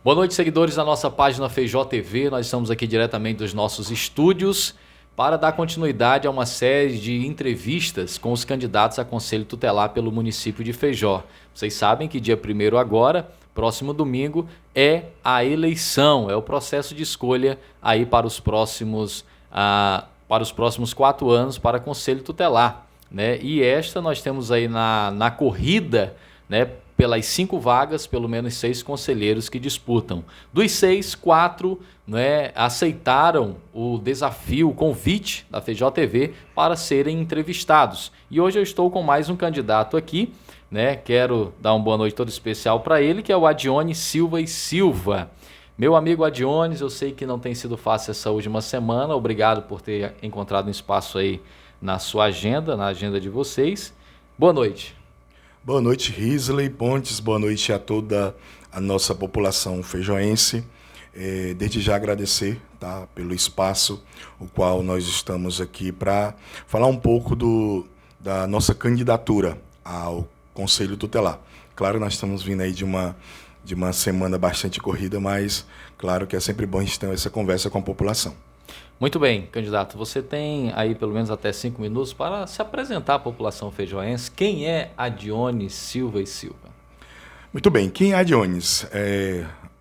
Boa noite, seguidores da nossa página Feijó TV. Nós estamos aqui diretamente dos nossos estúdios para dar continuidade a uma série de entrevistas com os candidatos a Conselho Tutelar pelo município de Feijó. Vocês sabem que dia 1º agora, próximo domingo, é a eleição, é o processo de escolha aí para os próximos 4 anos para Conselho Tutelar, né? E nós temos aí na corrida, né, pelas 5 vagas, pelo menos 6 conselheiros que disputam. Dos 6, 4, né, aceitaram o desafio, o convite da Feijó TV para serem entrevistados. E hoje eu estou com mais um candidato aqui, né? Quero dar uma boa noite toda especial para ele, que é o Adiones Silva e Silva. Meu amigo Adiones, eu sei que não tem sido fácil essa última semana. Obrigado por ter encontrado um espaço aí na sua agenda, na agenda de vocês. Boa noite. Boa noite, Risley Pontes, boa noite a toda a nossa população feijoense. Desde já agradecer, tá, pelo espaço, o qual nós estamos aqui para falar um pouco da nossa candidatura ao Conselho Tutelar. Claro, nós estamos vindo aí de uma semana bastante corrida, mas claro que é sempre bom a gente ter essa conversa com a população. Muito bem, candidato. Você tem aí pelo menos até 5 minutos para se apresentar à população feijoense. Quem é Adiones Silva e Silva? Muito bem. Quem é Adiones?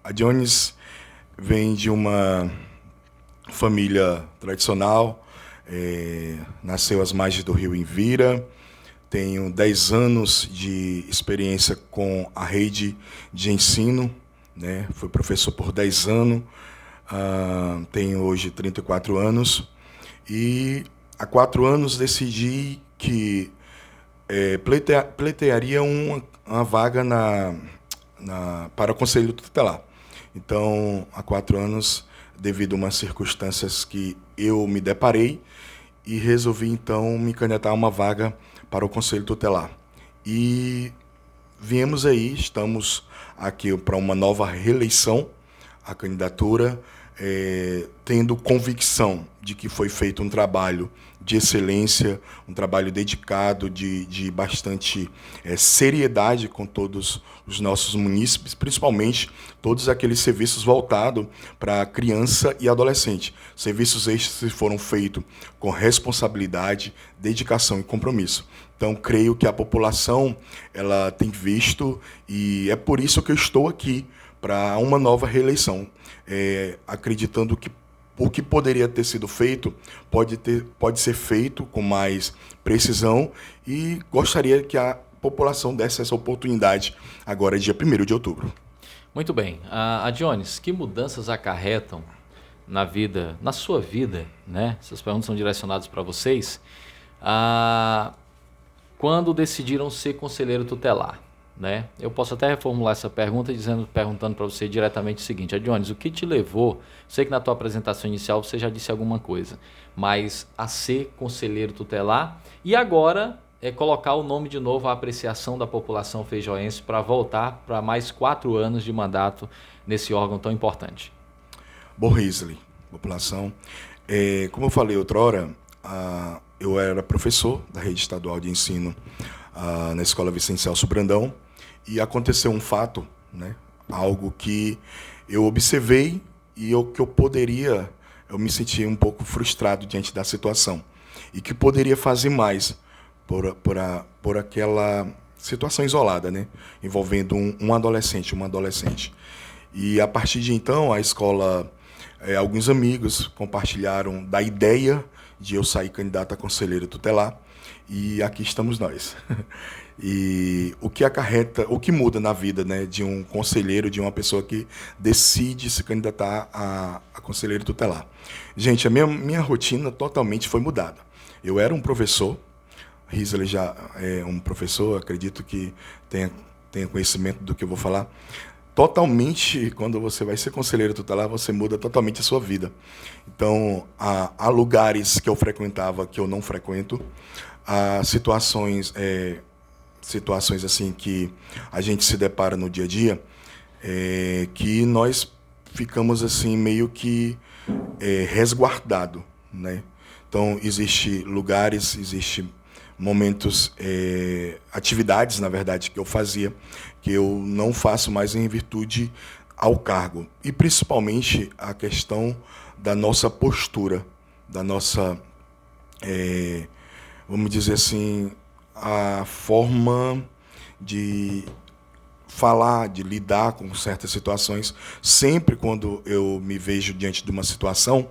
Adiones vem de uma família tradicional, nasceu às margens do rio Envira. Tenho 10 anos de experiência com a rede de ensino, né? Fui professor por 10 anos. Tenho hoje 34 anos e há 4 anos decidi que pleitearia uma vaga para o Conselho Tutelar. Então, há 4 anos, devido a umas circunstâncias que eu me deparei, e resolvi então me candidatar a uma vaga para o Conselho Tutelar. E viemos aí, estamos aqui para uma nova reeleição, a candidatura, tendo convicção de que foi feito um trabalho de excelência, um trabalho dedicado, de bastante seriedade com todos os nossos munícipes, principalmente todos aqueles serviços voltados para criança e adolescente. Serviços estes que foram feitos com responsabilidade, dedicação e compromisso. Então, creio que a população ela tem visto, e é por isso que eu estou aqui para uma nova reeleição, acreditando que o que poderia ter sido feito pode ser feito com mais precisão, e gostaria que a população desse essa oportunidade agora, dia 1º de outubro. Muito bem. Adiones, que mudanças acarretam na sua vida, né? Essas perguntas são direcionadas para vocês. Quando decidiram ser conselheiro tutelar, né? Eu posso até reformular essa pergunta perguntando para você diretamente o seguinte: Adiones, o que te levou, sei que na tua apresentação inicial você já disse alguma coisa, mas a ser conselheiro tutelar e agora colocar o nome de novo à apreciação da população feijoense para voltar para mais 4 anos de mandato nesse órgão tão importante? Bom, Risley, população, como eu falei outrora, eu era professor da rede estadual de ensino na Escola Vicente Celso Brandão, e aconteceu um fato, né? Algo que eu observei e eu me senti um pouco frustrado diante da situação, e que poderia fazer mais por aquela situação isolada, né? Envolvendo uma adolescente. E a partir de então, a escola, alguns amigos compartilharam da ideia de eu sair candidato a conselheiro tutelar, e aqui estamos nós. E o que muda na vida, né, de um conselheiro, de uma pessoa que decide se candidatar a conselheiro tutelar? Gente, a minha rotina totalmente foi mudada. Eu era um professor, Risley já é um professor, acredito que tenha conhecimento do que eu vou falar. Totalmente, quando você vai ser conselheiro tutelar, você muda totalmente a sua vida. Então, há lugares que eu frequentava que eu não frequento, há situações assim que a gente se depara no dia a dia, que nós ficamos assim meio que resguardado, né? Então, existe lugares, existe momentos, atividades, na verdade, que eu fazia, que eu não faço mais em virtude ao cargo. E principalmente a questão da nossa postura, da nossa, vamos dizer assim, a forma de falar, de lidar com certas situações. Sempre quando eu me vejo diante de uma situação,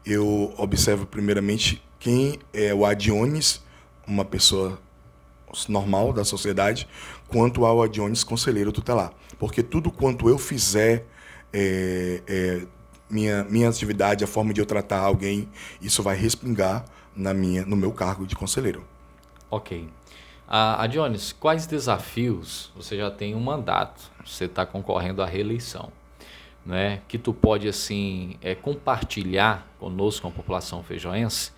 eu observo primeiramente quem é o Adiones, uma pessoa normal da sociedade, quanto ao Adiones conselheiro tutelar. Porque tudo quanto eu fizer, minha atividade, a forma de eu tratar alguém, isso vai respingar no meu cargo de conselheiro. Ok. Adiones, quais desafios você já tem um mandato? Você está concorrendo à reeleição, né? Que tu pode assim compartilhar conosco, com a população feijoense,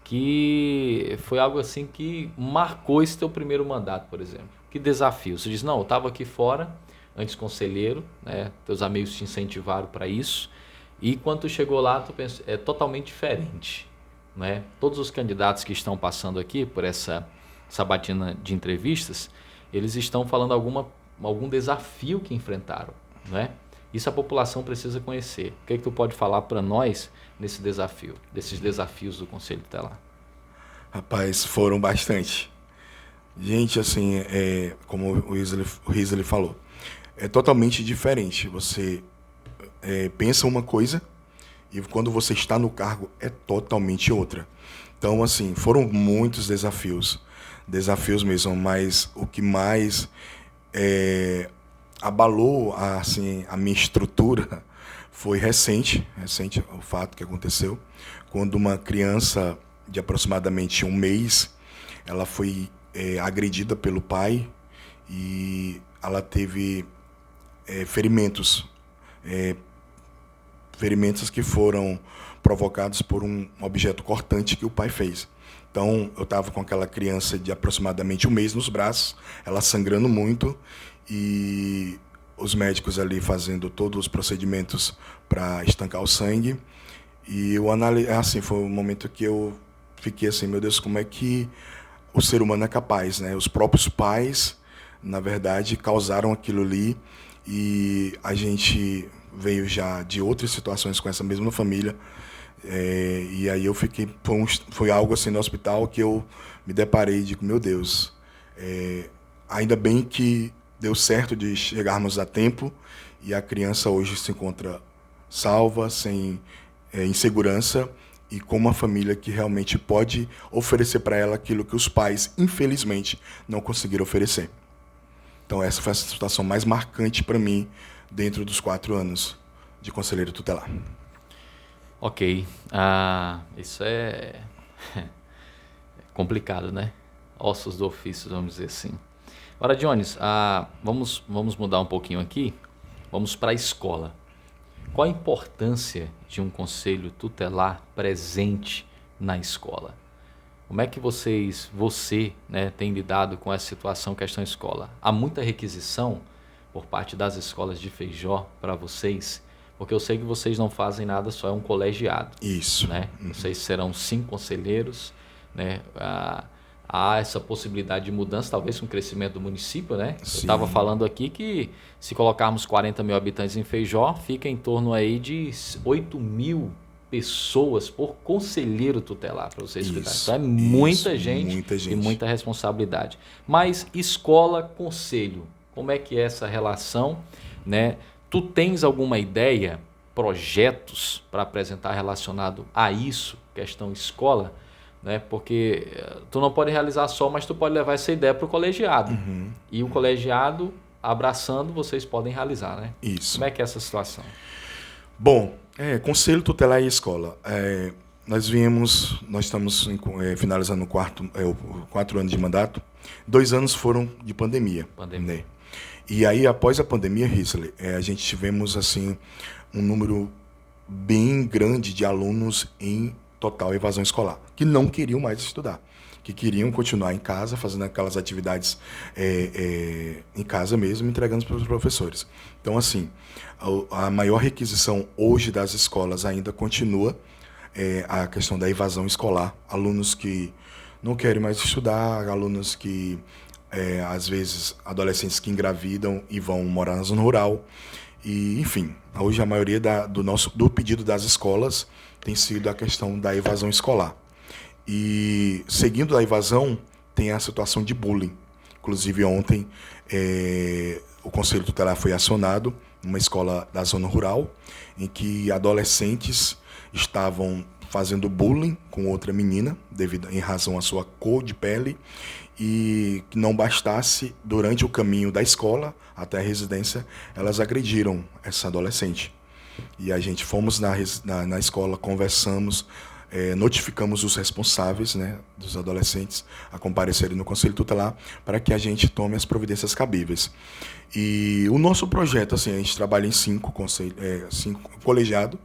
que foi algo assim que marcou esse teu primeiro mandato, por exemplo. Que desafio? Você diz, não, eu estava aqui fora, antes conselheiro, né? Teus amigos te incentivaram para isso, e quando tu chegou lá, tu pensa, é totalmente diferente, né? Todos os candidatos que estão passando aqui por essa sabatina de entrevistas, eles estão falando algum desafio que enfrentaram, né? Isso a população precisa conhecer. O que é que tu pode falar para nós nesse desafio, desses desafios do Conselho Tutelar? Rapaz, foram bastante. Gente, assim, como o Risley falou, é totalmente diferente. Você pensa uma coisa e quando você está no cargo é totalmente outra. Então, assim, foram muitos desafios mesmo, mas o que mais abalou assim, a minha estrutura foi recente o fato que aconteceu, quando uma criança de aproximadamente 1 mês, ela foi agredida pelo pai e ela teve ferimentos que foram provocados por um objeto cortante que o pai fez. Então, eu estava com aquela criança de aproximadamente 1 mês nos braços, ela sangrando muito, e os médicos ali fazendo todos os procedimentos para estancar o sangue. E eu assim, foi um momento que eu fiquei assim, meu Deus, como é que o ser humano é capaz, né? Os próprios pais, na verdade, causaram aquilo ali, e a gente veio já de outras situações com essa mesma família. E aí eu fiquei, foi algo assim no hospital que eu me deparei e digo, meu Deus, ainda bem que deu certo de chegarmos a tempo e a criança hoje se encontra salva, sem insegurança, e com uma família que realmente pode oferecer para ela aquilo que os pais, infelizmente, não conseguiram oferecer. Então essa foi a situação mais marcante para mim dentro dos 4 anos de conselheiro tutelar. Ok, isso é complicado, né? Ossos do ofício, vamos dizer assim. Agora, Dionis, vamos mudar um pouquinho aqui, vamos para a escola. Qual a importância de um conselho tutelar presente na escola? Como é que você, né, tem lidado com essa situação, questão escola? Há muita requisição por parte das escolas de Feijó para vocês? Porque eu sei que vocês não fazem nada, só é um colegiado. Isso. Né? Uhum. Vocês serão 5 conselheiros, né? Há essa possibilidade de mudança, talvez com o crescimento do município, né? Sim. Eu estava falando aqui que se colocarmos 40 mil habitantes em Feijó, fica em torno aí de 8 mil pessoas por conselheiro tutelar, para vocês cuidarem. Então é muita gente e muita responsabilidade. Mas escola, conselho, como é que é essa relação, né? Tu tens alguma ideia, projetos para apresentar relacionado a isso, questão escola, né? Porque tu não pode realizar só, mas tu pode levar essa ideia para o colegiado. Uhum. E o colegiado, abraçando, vocês podem realizar, né? Isso. Como é que é essa situação? Bom, conselho tutelar e escola. Nós estamos finalizando o 4 anos de mandato. 2 anos foram de pandemia. Né? E aí, após a pandemia, Risley, a gente tivemos assim, um número bem grande de alunos em total evasão escolar, que não queriam mais estudar, que queriam continuar em casa, fazendo aquelas atividades em casa mesmo, entregando para os professores. Então, assim, a maior requisição hoje das escolas ainda continua a questão da evasão escolar. Alunos que não querem mais estudar, alunos que, às vezes, adolescentes que engravidam e vão morar na zona rural. E, enfim, hoje a maioria do pedido das escolas tem sido a questão da evasão escolar. E, seguindo a evasão, tem a situação de bullying. Inclusive, ontem, o Conselho Tutelar foi acionado numa escola da zona rural, em que adolescentes estavam fazendo bullying com outra menina, em razão à sua cor de pele, e que não bastasse, durante o caminho da escola até a residência, elas agrediram essa adolescente. E a gente fomos na escola, conversamos, notificamos os responsáveis, né, dos adolescentes a comparecerem no Conselho Tutelar para que a gente tome as providências cabíveis. E o nosso projeto, assim, a gente trabalha em 5 colegiados,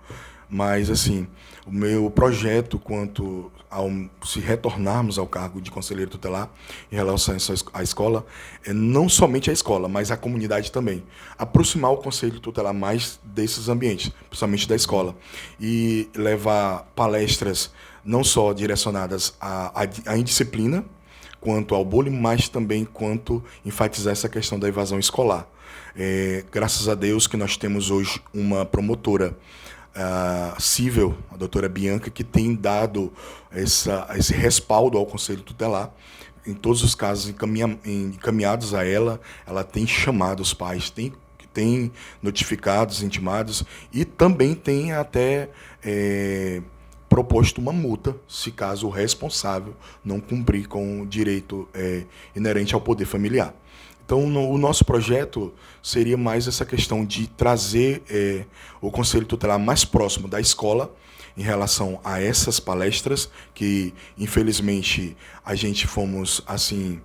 mas assim, o meu projeto quanto ao se retornarmos ao cargo de conselheiro tutelar em relação à escola, é não somente a escola, mas a comunidade também. Aproximar o conselho tutelar mais desses ambientes, principalmente da escola, e levar palestras não só direcionadas à indisciplina, quanto ao bullying, mas também quanto enfatizar essa questão da evasão escolar. Graças a Deus que nós temos hoje uma promotora cível, a doutora Bianca, que tem dado esse respaldo ao Conselho Tutelar. Em todos os casos encaminhados a ela tem chamado os pais, tem notificados, intimados, e também tem até proposto uma multa, se caso o responsável não cumprir com o direito inerente ao poder familiar. Então, o nosso projeto seria mais essa questão de trazer o Conselho Tutelar mais próximo da escola em relação a essas palestras, que, infelizmente, a gente fomos, assim,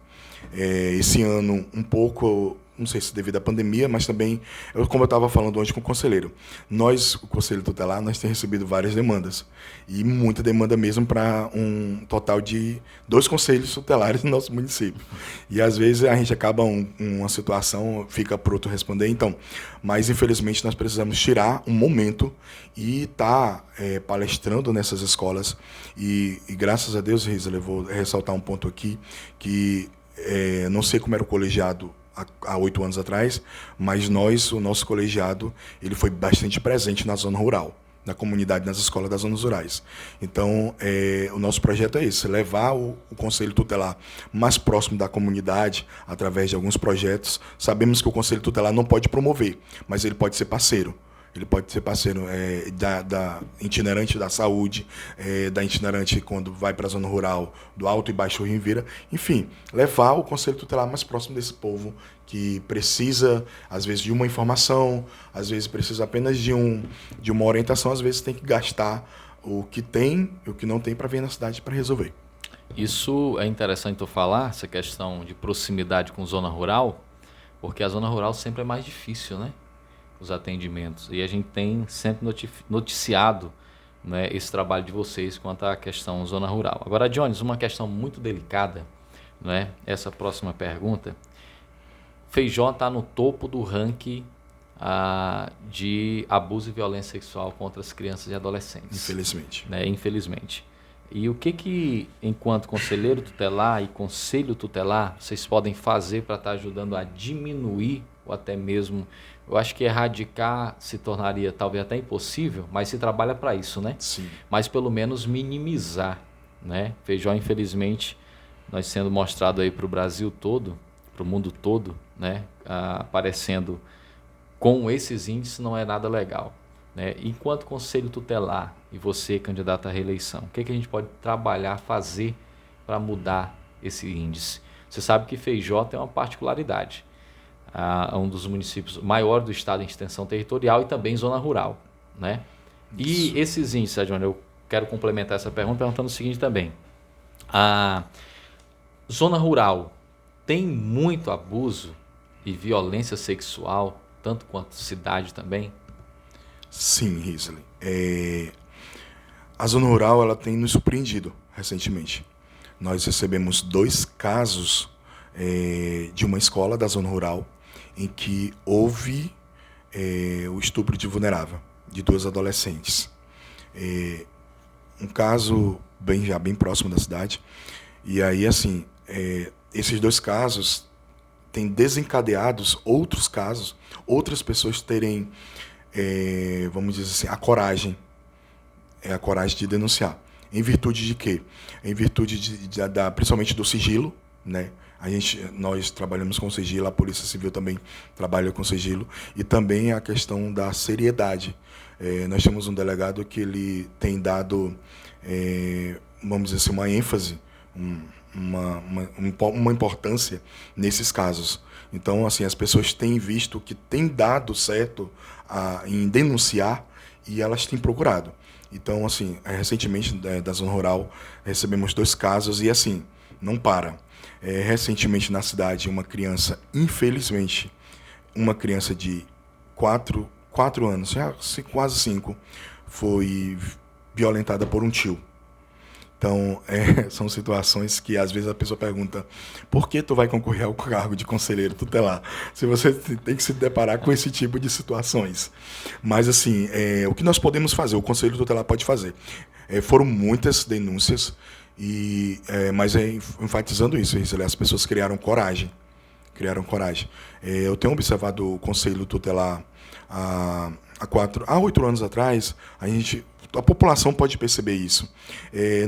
esse ano um pouco, não sei se devido à pandemia, mas também, como eu estava falando ontem com o conselheiro, o Conselho Tutelar, nós temos recebido várias demandas, e muita demanda mesmo para um total de 2 conselhos tutelares no nosso município. E às vezes a gente acaba uma situação, fica para outro responder, então, mas infelizmente nós precisamos tirar um momento e estar palestrando nessas escolas, e graças a Deus, Rizla, eu vou ressaltar um ponto aqui, que não sei como era o colegiado há 8 anos atrás, mas o nosso colegiado, ele foi bastante presente na zona rural, na comunidade, nas escolas das zonas rurais. Então, o nosso projeto é esse, levar o Conselho Tutelar mais próximo da comunidade, através de alguns projetos. Sabemos que o Conselho Tutelar não pode promover, mas ele pode ser parceiro. Ele pode ser parceiro da itinerante da saúde, da itinerante quando vai para a zona rural, do Alto e Baixo Rio Vira. Enfim, levar o Conselho Tutelar mais próximo desse povo que precisa, às vezes, de uma informação, às vezes precisa apenas de uma orientação, às vezes tem que gastar o que tem e o que não tem para vir na cidade para resolver. Isso é interessante tu falar, essa questão de proximidade com zona rural, porque a zona rural sempre é mais difícil, né? Os atendimentos, e a gente tem sempre noticiado, né, esse trabalho de vocês quanto à questão zona rural. Agora, Jones, uma questão muito delicada, né, essa próxima pergunta. Feijó está no topo do ranking de abuso e violência sexual contra as crianças e adolescentes. Infelizmente. Né, infelizmente. E o que, enquanto conselheiro tutelar e conselho tutelar, vocês podem fazer para estar ajudando a diminuir ou até mesmo, eu acho que erradicar se tornaria talvez até impossível, mas se trabalha para isso, né? Sim. Mas pelo menos minimizar, né? Feijó, infelizmente, nós sendo mostrado aí para o Brasil todo, para o mundo todo, né? Aparecendo com esses índices não é nada legal, né? Enquanto conselho tutelar e você, candidato à reeleição, o que a gente pode trabalhar, fazer para mudar esse índice? Você sabe que Feijó tem uma particularidade. Um dos municípios maior do estado em extensão territorial e também zona rural, né? E esses índices, Adriano, eu quero complementar essa pergunta perguntando o seguinte também. A zona rural tem muito abuso e violência sexual, tanto quanto cidade também? Sim, Risley. A zona rural ela tem nos surpreendido recentemente. Nós recebemos 2 casos de uma escola da zona rural em que houve o estupro de vulnerável, de 2 adolescentes. Um caso bem próximo da cidade. E aí, assim, esses 2 casos tem desencadeados outros casos, outras pessoas terem, vamos dizer assim, a coragem de denunciar. Em virtude de quê? Em virtude principalmente do sigilo, né? Nós trabalhamos com sigilo, a Polícia Civil também trabalha com sigilo, e também a questão da seriedade. Nós temos um delegado que ele tem dado, vamos dizer assim, uma ênfase, uma importância nesses casos. Então, assim, as pessoas têm visto que tem dado certo em denunciar e elas têm procurado. Então, assim, recentemente, da Zona Rural, recebemos 2 casos e, assim, não para. Recentemente, na cidade, uma criança, infelizmente, uma criança de 4 anos, já quase 5, foi violentada por um tio. Então, são situações que, às vezes, a pessoa pergunta: por que tu vai concorrer ao cargo de conselheiro tutelar? Se você tem que se deparar com esse tipo de situações. Mas, assim, o que nós podemos fazer, o conselheiro tutelar pode fazer. Foram muitas denúncias, mas enfatizando isso, as pessoas criaram coragem. Eu tenho observado o conselho tutelar há 8 anos atrás, a população pode perceber isso.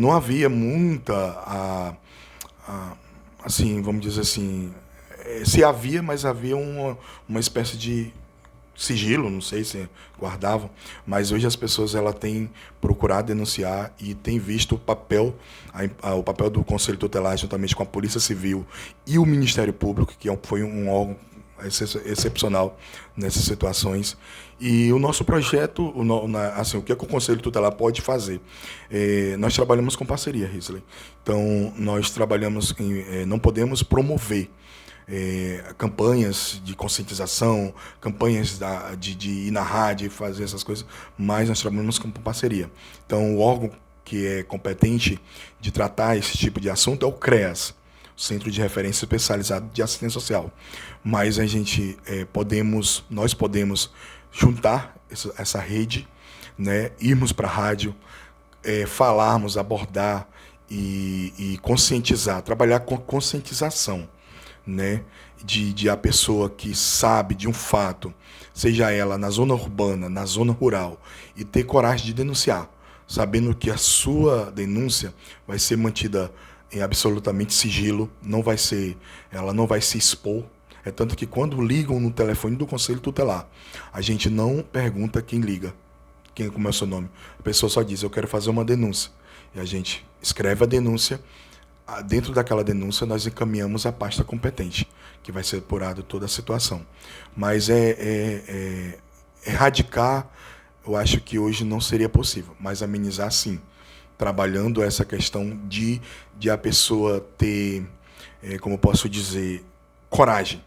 Não havia muita, assim, vamos dizer assim, se havia, mas havia uma espécie de sigilo, não sei se guardavam, mas hoje as pessoas têm procurado denunciar e têm visto o papel do Conselho Tutelar, juntamente com a Polícia Civil e o Ministério Público, que foi um órgão excepcional nessas situações. E o nosso projeto, assim, o que o Conselho Tutelar pode fazer? Nós trabalhamos com parceria, Risley. Então, nós trabalhamos não podemos promover campanhas de conscientização, campanhas de ir na rádio e fazer essas coisas, mas nós trabalhamos com parceria. Então, o órgão que é competente de tratar esse tipo de assunto é o CREAS, Centro de Referência Especializado de Assistência Social. Mas nós podemos juntar essa rede, né, irmos para a rádio, falarmos, abordar e conscientizar, trabalhar com a conscientização, né, de a pessoa que sabe de um fato, seja ela na zona urbana, na zona rural, e ter coragem de denunciar, sabendo que a sua denúncia vai ser mantida em absolutamente sigilo, ela não vai se expor. É tanto que quando ligam no telefone do Conselho Tutelar, a gente não pergunta quem liga, como é o seu nome. A pessoa só diz: eu quero fazer uma denúncia. E a gente escreve a denúncia. Dentro daquela denúncia, nós encaminhamos a pasta competente, que vai ser apurado toda a situação. Mas erradicar, eu acho que hoje não seria possível, mas amenizar sim, trabalhando essa questão de a pessoa ter, como eu posso dizer, coragem,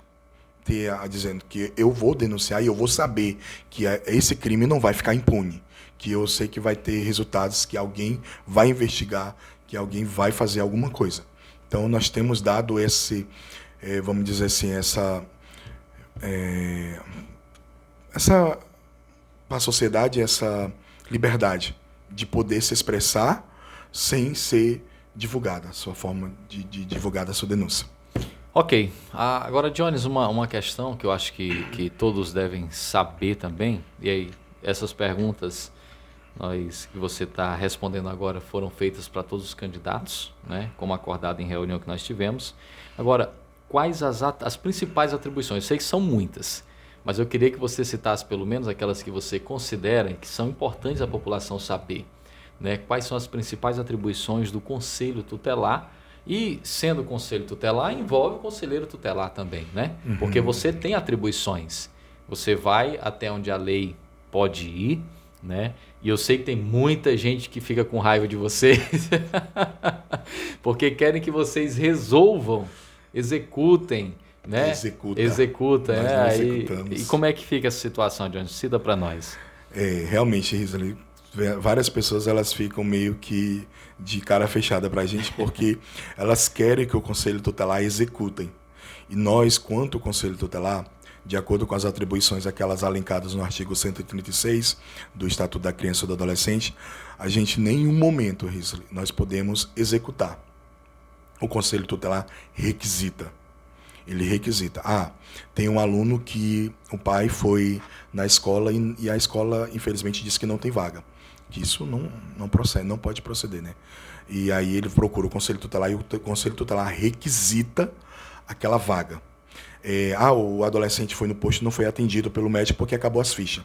dizendo que eu vou denunciar e eu vou saber que esse crime não vai ficar impune, que eu sei que vai ter resultados, que alguém vai investigar, que alguém vai fazer alguma coisa. Então, nós temos dado vamos dizer assim, para a sociedade, essa liberdade de poder se expressar sem ser divulgada, a sua forma de divulgar a sua denúncia. Ok. Agora, Jones, uma questão que eu acho que todos devem saber também, e aí essas perguntas que você está respondendo agora foram feitas para todos os candidatos, né, como acordado em reunião que nós tivemos. Agora, quais as principais atribuições? Eu sei que são muitas, mas eu queria que você citasse pelo menos aquelas que você considera que são importantes a população saber, né? Quais são as principais atribuições do Conselho Tutelar? E, sendo Conselho Tutelar, envolve o Conselheiro Tutelar também, né? Uhum. Porque você tem atribuições. Você vai até onde a lei pode ir, né? E eu sei que tem muita gente que fica com raiva de vocês porque querem que vocês resolvam, executem, né? Executa, né? E como é que fica essa situação, Jones? Cita para nós. Realmente, Risley, várias pessoas elas ficam meio que de cara fechada para a gente, porque elas querem que o Conselho Tutelar executem. E nós, quanto Conselho Tutelar, de acordo com as atribuições aquelas alencadas no artigo 136 do Estatuto da Criança e do Adolescente, a gente em nenhum momento, Risley, nós podemos executar. O Conselho Tutelar requisita. Ele requisita. Tem um aluno que o pai foi na escola e a escola, infelizmente, disse que não tem vaga. Que isso não procede, não pode proceder, né? E aí ele procura o Conselho Tutelar e o Conselho Tutelar requisita aquela vaga. O adolescente foi no posto e não foi atendido pelo médico porque acabou as fichas.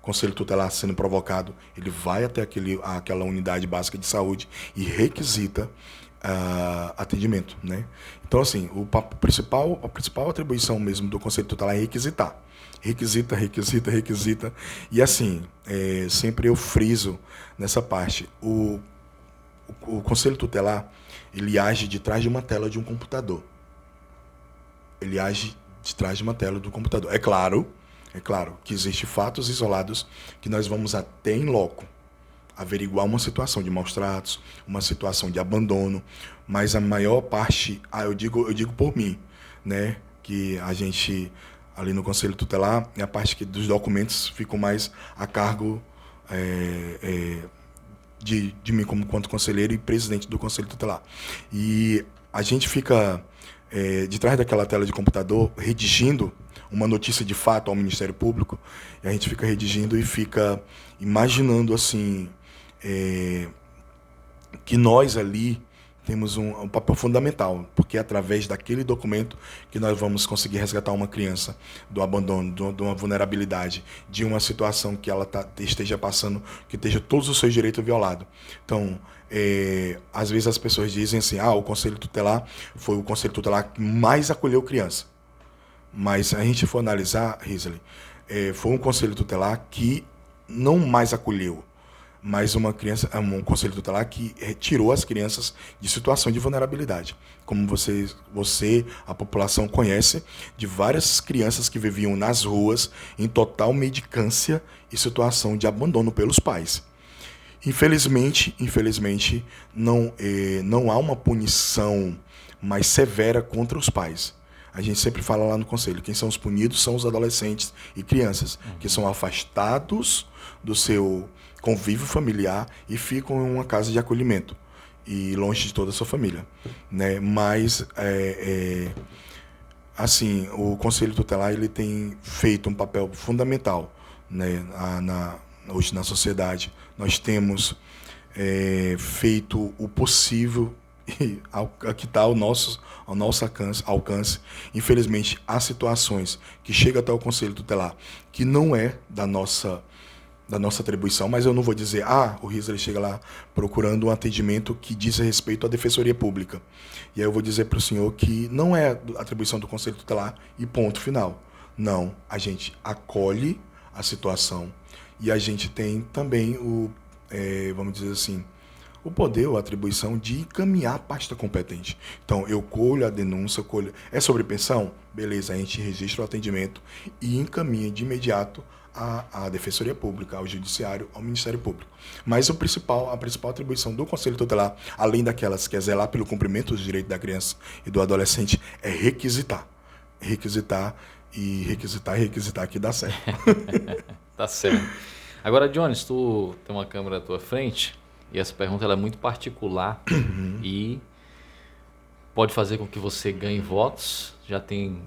O Conselho Tutelar sendo provocado, ele vai até aquela unidade básica de saúde e requisita atendimento, né? Então, assim, a principal atribuição mesmo do Conselho Tutelar é requisitar. Requisita. E, assim, sempre eu friso nessa parte. O Conselho Tutelar, ele age de trás de uma tela de um computador. Ele age de trás de uma tela do computador. É claro que existem fatos isolados que nós vamos até em loco averiguar uma situação de maus-tratos, uma situação de abandono, mas a maior parte, eu digo por mim, né, que a gente ali no Conselho Tutelar é a parte que dos documentos ficam mais a cargo de mim quanto conselheiro e presidente do Conselho Tutelar. E a gente fica de trás daquela tela de computador redigindo uma notícia de fato ao Ministério Público, e a gente fica redigindo e fica imaginando assim que nós ali temos um papel fundamental, porque é através daquele documento que nós vamos conseguir resgatar uma criança do abandono, de uma vulnerabilidade, de uma situação que ela esteja passando, que esteja todos os seus direitos violados. Então, às vezes as pessoas dizem assim, o Conselho Tutelar foi o Conselho Tutelar que mais acolheu criança. Mas se a gente for analisar, Risley, foi um Conselho Tutelar que não mais acolheu, mas um Conselho Tutelar que retirou as crianças de situação de vulnerabilidade. Como você, a população conhece, de várias crianças que viviam nas ruas em total mendicância e situação de abandono pelos pais. Infelizmente, não há uma punição mais severa contra os pais. A gente sempre fala lá no Conselho, quem são os punidos são os adolescentes e crianças, que são afastados do seu convívio familiar e ficam em uma casa de acolhimento e longe de toda a sua família, né? Mas assim, o Conselho Tutelar ele tem feito um papel fundamental, né? Hoje na sociedade nós temos feito o possível que está ao nosso alcance. Infelizmente, há situações que chegam até o Conselho Tutelar que não é da nossa atribuição, mas eu não vou dizer, o Risley chega lá procurando um atendimento que diz respeito à Defensoria Pública. E aí eu vou dizer para o senhor que não é atribuição do Conselho Tutelar e ponto final. Não, a gente acolhe a situação e a gente tem também vamos dizer assim, o poder ou a atribuição de encaminhar a pasta competente. Então, eu colho a denúncia, é sobre pensão? Beleza, a gente registra o atendimento e encaminha de imediato à Defensoria Pública, ao Judiciário, ao Ministério Público. Mas a principal atribuição do Conselho Tutelar, além daquelas que é zelar pelo cumprimento dos direitos da criança e do adolescente, é requisitar. Requisitar que dá certo. Tá certo. Agora, Jones, tu tem uma câmera à tua frente e essa pergunta ela é muito particular e pode fazer com que você ganhe votos.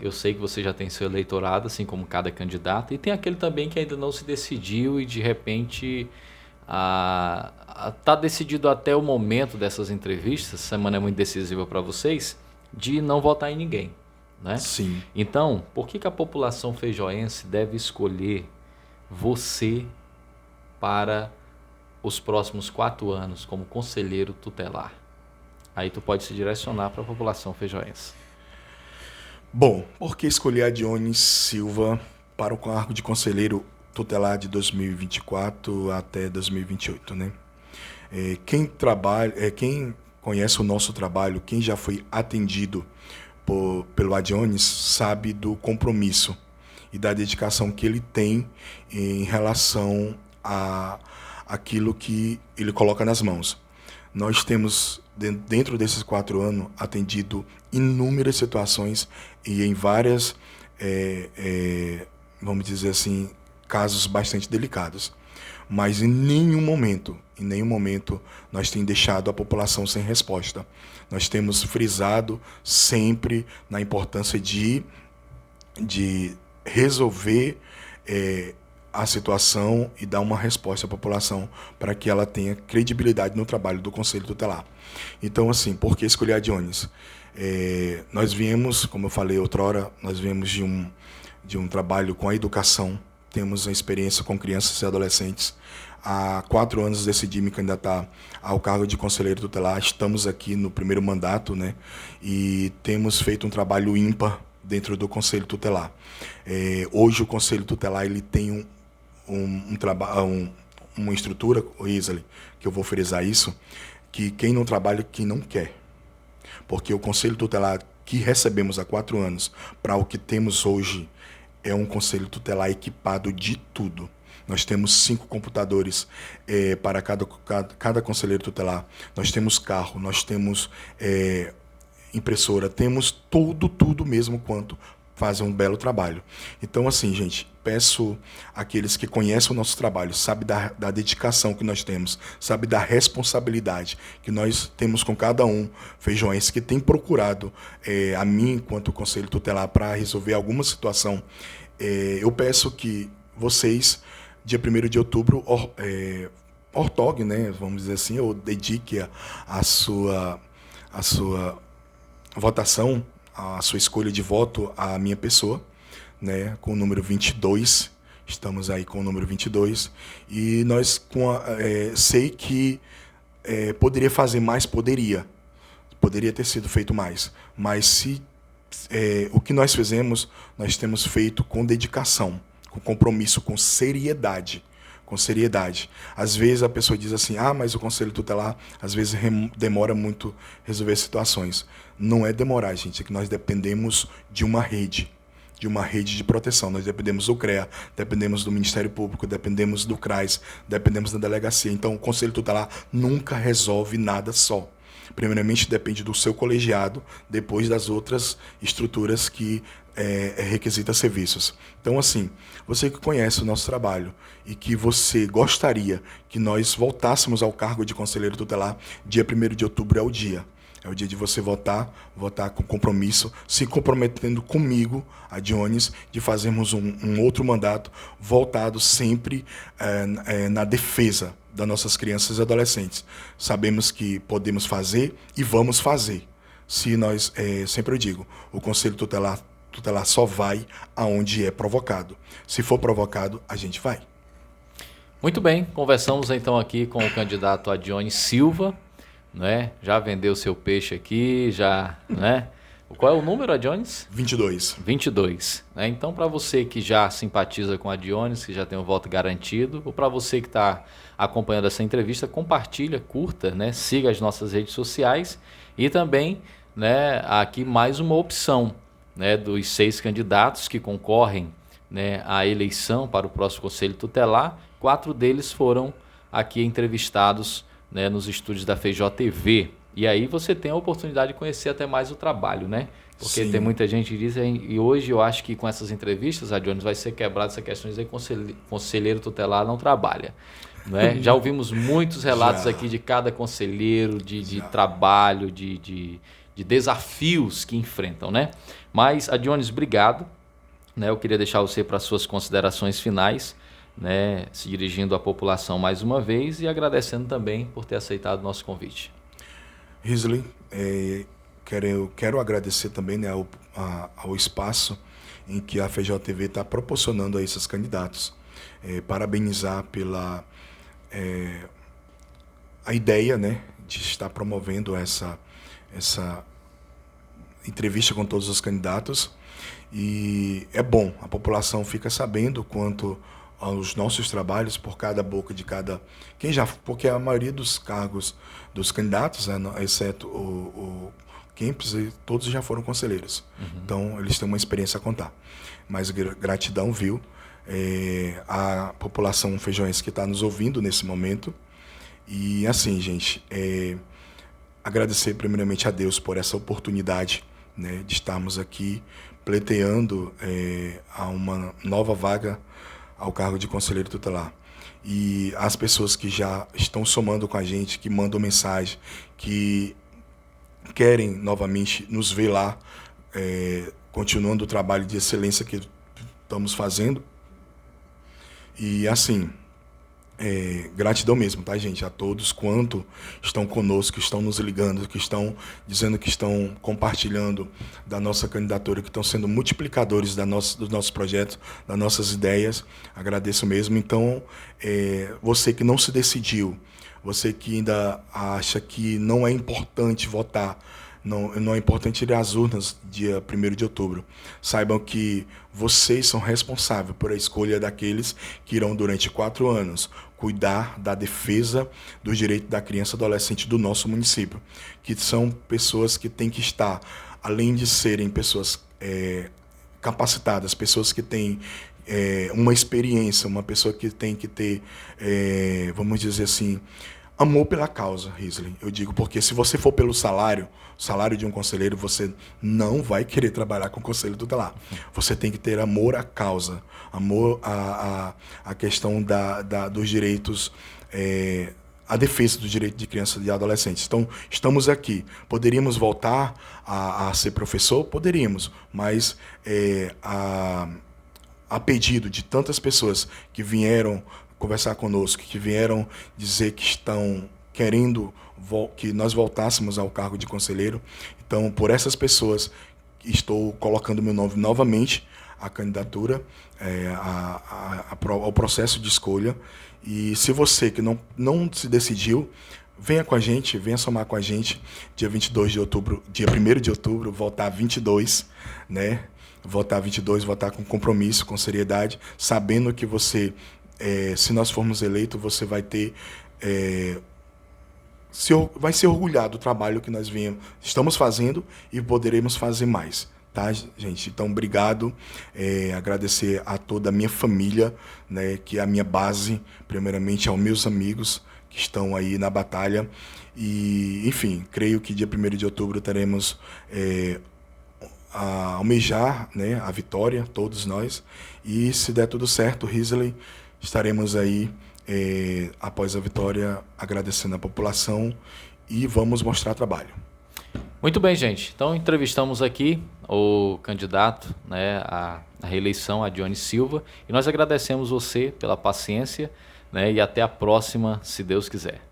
Eu sei que você já tem seu eleitorado, assim como cada candidato, e tem aquele também que ainda não se decidiu e de repente tá decidido até o momento dessas entrevistas. Essa semana é muito decisiva para vocês, de não votar em ninguém, né? Sim. Então, por que a população feijoense deve escolher você para os próximos 4 anos como conselheiro tutelar? Aí tu pode se direcionar para a população feijoense. Bom, por que escolher a Dionis Silva para o cargo de conselheiro tutelar de 2024 até 2028, né? Quem conhece o nosso trabalho, quem já foi atendido pelo Adionis, sabe do compromisso e da dedicação que ele tem em relação a aquilo que ele coloca nas mãos. Nós temos, dentro desses 4 anos, atendido inúmeras situações e em várias, vamos dizer assim, casos bastante delicados. mas em nenhum momento, nós temos deixado a população sem resposta. Nós temos frisado sempre na importância de resolver a situação e dar uma resposta à população para que ela tenha credibilidade no trabalho do Conselho Tutelar. Então, assim, por que escolher a Dionis? Nós viemos, como eu falei outrora, nós viemos de um trabalho com a educação, temos uma experiência com crianças e adolescentes. Há 4 anos decidi me candidatar ao cargo de conselheiro tutelar, estamos aqui no primeiro mandato, né? E temos feito um trabalho ímpar dentro do Conselho Tutelar. Hoje o Conselho Tutelar ele tem uma estrutura, Isley, que eu vou frisar isso, que quem não trabalha, quem não quer. Porque o Conselho Tutelar que recebemos há 4 anos para o que temos hoje é um Conselho Tutelar equipado de tudo. Nós temos 5 computadores para cada conselheiro tutelar. Nós temos carro, nós temos impressora, temos tudo mesmo quanto fazem um belo trabalho. Então, assim, gente, peço àqueles que conhecem o nosso trabalho, sabe da dedicação que nós temos, sabe da responsabilidade que nós temos com cada um, feijões, que tem procurado a mim, enquanto conselho tutelar, para resolver alguma situação. Eu peço que vocês, dia 1º de outubro, ortogue, né, vamos dizer assim, ou dedique a sua votação, a sua escolha de voto à minha pessoa, né, com o número 22, estamos aí com o número 22, e nós sei que poderia fazer mais, poderia ter sido feito mais, mas o que nós fizemos, nós temos feito com dedicação, com compromisso, com seriedade. Às vezes a pessoa diz assim, mas o Conselho Tutelar às vezes demora muito resolver situações. Não é demorar, gente, é que nós dependemos de uma rede de proteção. Nós dependemos do CREA, dependemos do Ministério Público, dependemos do CRAS, dependemos da delegacia. Então o Conselho Tutelar nunca resolve nada só. Primeiramente depende do seu colegiado, depois das outras estruturas que requisita serviços. Então, assim, você que conhece o nosso trabalho e que você gostaria que nós voltássemos ao cargo de conselheiro tutelar, dia 1º de outubro é o dia. É o dia de você votar com compromisso, se comprometendo comigo, a Dionis, de fazermos um outro mandato voltado sempre na defesa das nossas crianças e adolescentes. Sabemos que podemos fazer e vamos fazer. Se nós, sempre eu digo, o Conselho Tutelar só vai aonde é provocado. Se for provocado, a gente vai. Muito bem, conversamos então aqui com o candidato Adionis Silva, né? Já vendeu seu peixe aqui, né? Qual é o número, Adionis? 22. 22. Né? Então, para você que já simpatiza com a Adionis, que já tem um voto garantido, ou para você que está acompanhando essa entrevista, compartilha, curta, né? Siga as nossas redes sociais e também, né, aqui mais uma opção, né, dos 6 candidatos que concorrem, né, à eleição para o próximo Conselho Tutelar. 4 deles foram aqui entrevistados, né, nos estúdios da Feijó TV. E aí você tem a oportunidade de conhecer até mais o trabalho, né? Porque Sim. Tem muita gente que diz, e hoje eu acho que com essas entrevistas, a Dionis, vai ser quebrada essa questão de dizer que conselheiro tutelar não trabalha. Né? Já ouvimos muitos relatos aqui de cada conselheiro, de trabalho, de desafios que enfrentam, né? Mas, Adionis, obrigado. Né? Eu queria deixar você para as suas considerações finais, né? Se dirigindo à população mais uma vez e agradecendo também por ter aceitado o nosso convite. Risley, eu quero agradecer também, né, ao espaço em que a Feijó TV está proporcionando a esses candidatos. Parabenizar pela a ideia, né, de estar promovendo essa entrevista com todos os candidatos. E é bom, a população fica sabendo quanto aos nossos trabalhos por cada boca de cada... porque a maioria dos cargos dos candidatos, né, exceto o Kempis, todos já foram conselheiros. Uhum. Então, eles têm uma experiência a contar. Mas gratidão, viu? A população feijões que está nos ouvindo nesse momento. E assim, gente, agradecer primeiramente a Deus por essa oportunidade, né, de estarmos aqui pleiteando a uma nova vaga ao cargo de conselheiro tutelar. e as pessoas que já estão somando com a gente, que mandam mensagem, que querem novamente nos ver lá, continuando o trabalho de excelência que estamos fazendo. E assim, gratidão mesmo, tá, gente? A todos quanto estão conosco, que estão nos ligando, que estão dizendo que estão compartilhando da nossa candidatura, que estão sendo multiplicadores dos nossos projetos, das nossas ideias. Agradeço mesmo. Então, você que não se decidiu, você que ainda acha que não é importante votar, não é importante ir às urnas dia 1º de outubro. Saibam que vocês são responsáveis por a escolha daqueles que irão, durante 4 anos, cuidar da defesa dos direitos da criança e adolescente do nosso município, que são pessoas que têm que estar, além de serem pessoas capacitadas, pessoas que têm uma experiência, uma pessoa que tem que ter, vamos dizer assim, amor pela causa, Risley. Eu digo porque se você for pelo salário de um conselheiro, você não vai querer trabalhar com o conselho tutelar. Você tem que ter amor à causa, amor à questão dos direitos, a defesa do direito de crianças e adolescentes. Então, estamos aqui. Poderíamos voltar a ser professor? Poderíamos, mas a pedido de tantas pessoas que vieram conversar conosco, que vieram dizer que estão querendo que nós voltássemos ao cargo de conselheiro. Então, por essas pessoas, estou colocando meu nome novamente à candidatura, ao processo de escolha. E se você que não se decidiu, venha com a gente, venha somar com a gente, dia 22 de outubro, dia 1º de outubro, votar 22, né? Votar 22, votar com compromisso, com seriedade, sabendo que você, se nós formos eleitos, você vai ter, vai ser orgulhado do trabalho que nós estamos fazendo e poderemos fazer mais, tá, gente? Então, obrigado, agradecer a toda a minha família, né, que é a minha base, primeiramente aos meus amigos que estão aí na batalha e, enfim, creio que dia 1º de outubro teremos a almejar, né, a vitória, todos nós, e se der tudo certo, Risley, estaremos aí após a vitória agradecendo a população e vamos mostrar trabalho. Muito bem, gente. Então entrevistamos aqui o candidato, né, à reeleição, a Johnny Silva, e nós agradecemos você pela paciência, né, e até a próxima, se Deus quiser.